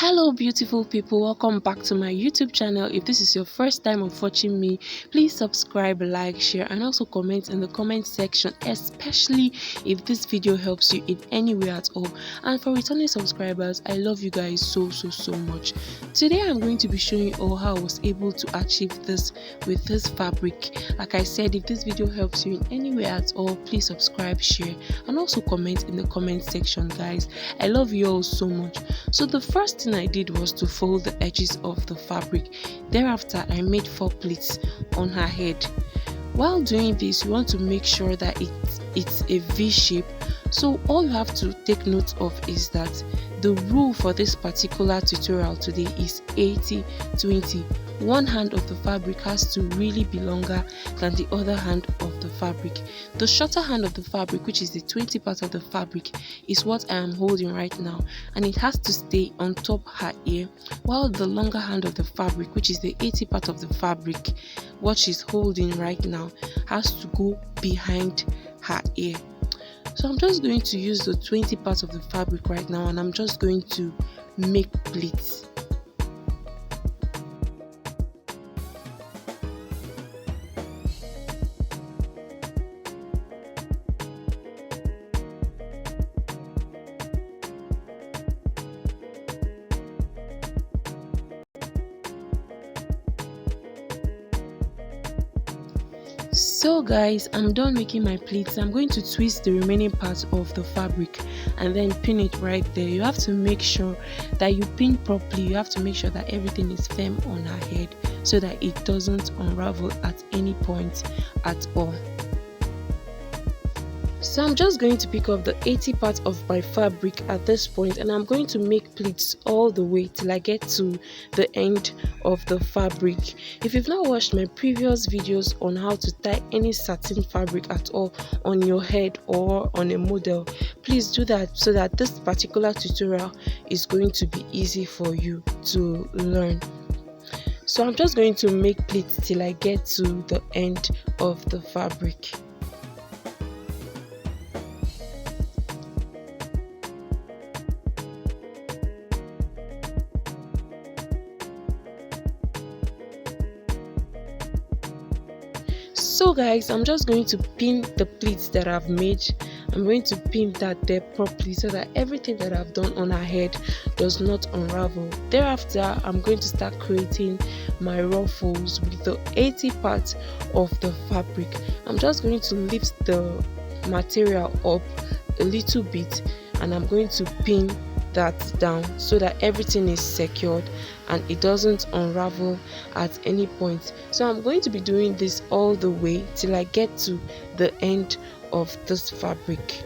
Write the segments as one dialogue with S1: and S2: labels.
S1: Hello beautiful people, welcome back to my YouTube channel. If this is your first time of watching me, please subscribe, like, share and also comment in the comment section, especially if this video helps you in any way at all. And for returning subscribers, I love you guys so much. Today I'm going to be showing you all how I was able to achieve this with this fabric. Like I said, if this video helps you in any way at all, please subscribe, share and also comment in the comment section, guys. I love you all so much. So the first thing I did was to fold the edges of the fabric. Thereafter, I made 4 pleats on her head. While doing this, you want to make sure that it's a V shape. So all you have to take note of is that the rule for this particular tutorial today is 80-20. One hand of the fabric has to really be longer than the other hand of the fabric. The shorter hand of the fabric, which is the 20 part of the fabric, is what I am holding right now, and it has to stay on top her ear, while the longer hand of the fabric, which is the 80 part of the fabric, what she's holding right now, has to go behind her ear. So I'm just going to use the 20 parts of the fabric right now, and I'm just going to make pleats. So guys, I'm done making my pleats. I'm going to twist the remaining parts of the fabric and then pin it right there. You have to make sure that you pin properly. You have to make sure that everything is firm on her head so that it doesn't unravel at any point at all. So I'm just going to pick up the 80 part of my fabric at this point, and I'm going to make pleats all the way till I get to the end of the fabric. If you've not watched my previous videos on how to tie any satin fabric at all on your head or on a model, please do that so that this particular tutorial is going to be easy for you to learn. So I'm just going to make pleats till I get to the end of the fabric. So guys, I'm just going to pin the pleats that I've made. I'm going to pin that there properly so that everything that I've done on her head does not unravel. Thereafter, I'm going to start creating my ruffles with the 80 part of the fabric. I'm just going to lift the material up a little bit and I'm going to pin that down so that everything is secured and it doesn't unravel at any point. So I'm going to be doing this all the way till I get to the end of this fabric.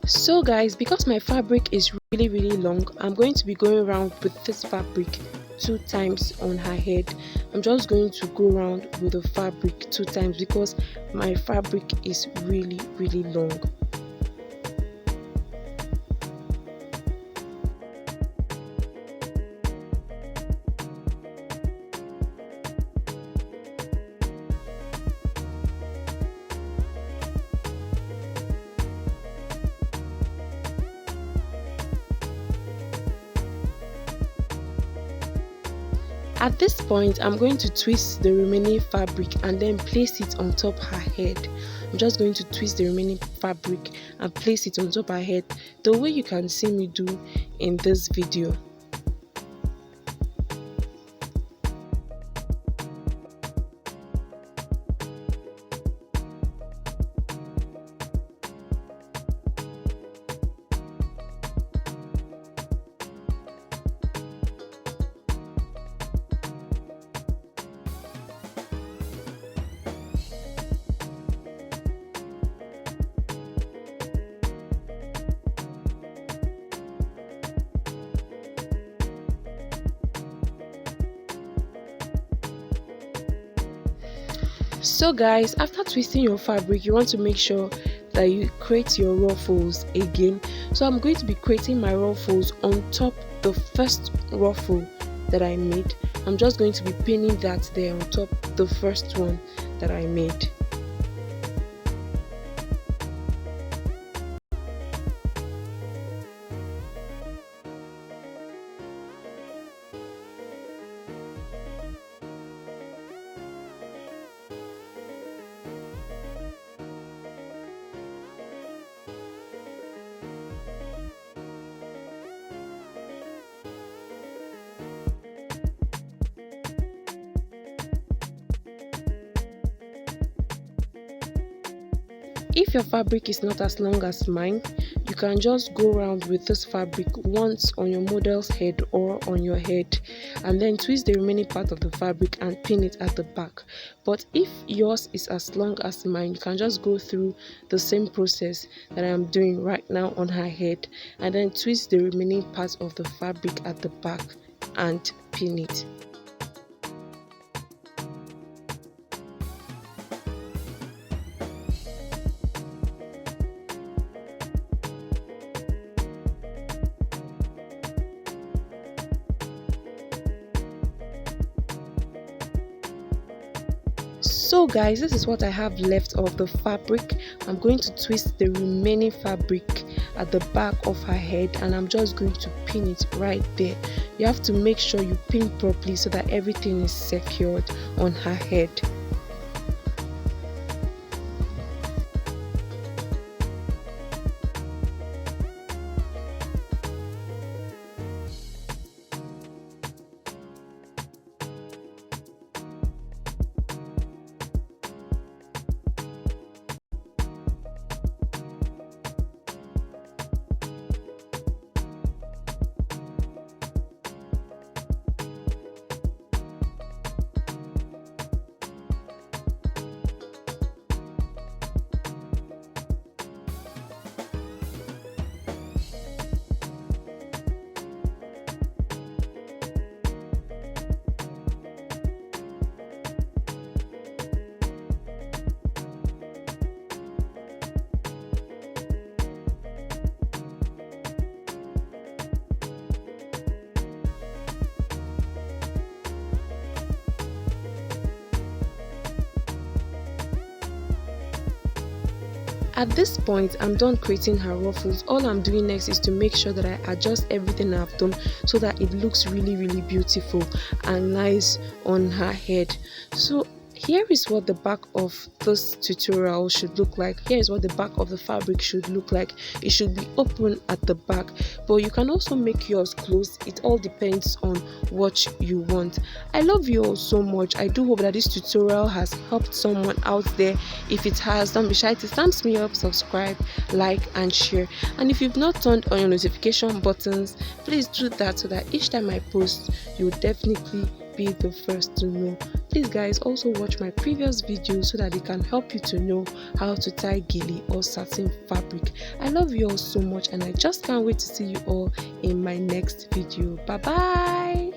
S1: So guys, because my fabric is really long, I'm going to be going around with this fabric 2 times on her head. I'm just going to go around with the fabric 2 times because my fabric is really long. At this point, I'm going to twist the remaining fabric and then place it on top her head. I'm just going to twist the remaining fabric and place it on top her head the way you can see me do in this video. So guys, after twisting your fabric, you want to make sure that you create your ruffles again. So I'm going to be creating my ruffles on top the first ruffle that I made. I'm just going to be pinning that there on top the first one that I made. If your fabric is not as long as mine, you can just go around with this fabric once on your model's head or on your head and then twist the remaining part of the fabric and pin it at the back. But if yours is as long as mine, you can just go through the same process that I am doing right now on her head and then twist the remaining part of the fabric at the back and pin it. So guys, this is what I have left of the fabric. I'm going to twist the remaining fabric at the back of her head and I'm just going to pin it right there. You have to make sure you pin properly so that everything is secured on her head. At this point, I'm done creating her ruffles. All I'm doing next is to make sure that I adjust everything I've done so that it looks really beautiful and nice on her head. So here is what the back of this tutorial should look like. Here is what the back of the fabric should look like. It should be open at the back, but you can also make yours closed. It all depends on what you want. I love you all so much. I do hope that this tutorial has helped someone out there. If it has, don't be shy to thumbs me up, subscribe, like and share. And if you've not turned on your notification buttons, please do that so that each time I post, you'll definitely be the first to know. Please guys, also watch my previous videos so that it can help you to know how to tie gele or satin fabric. I love you all so much and I just can't wait to see you all in my next video. Bye bye.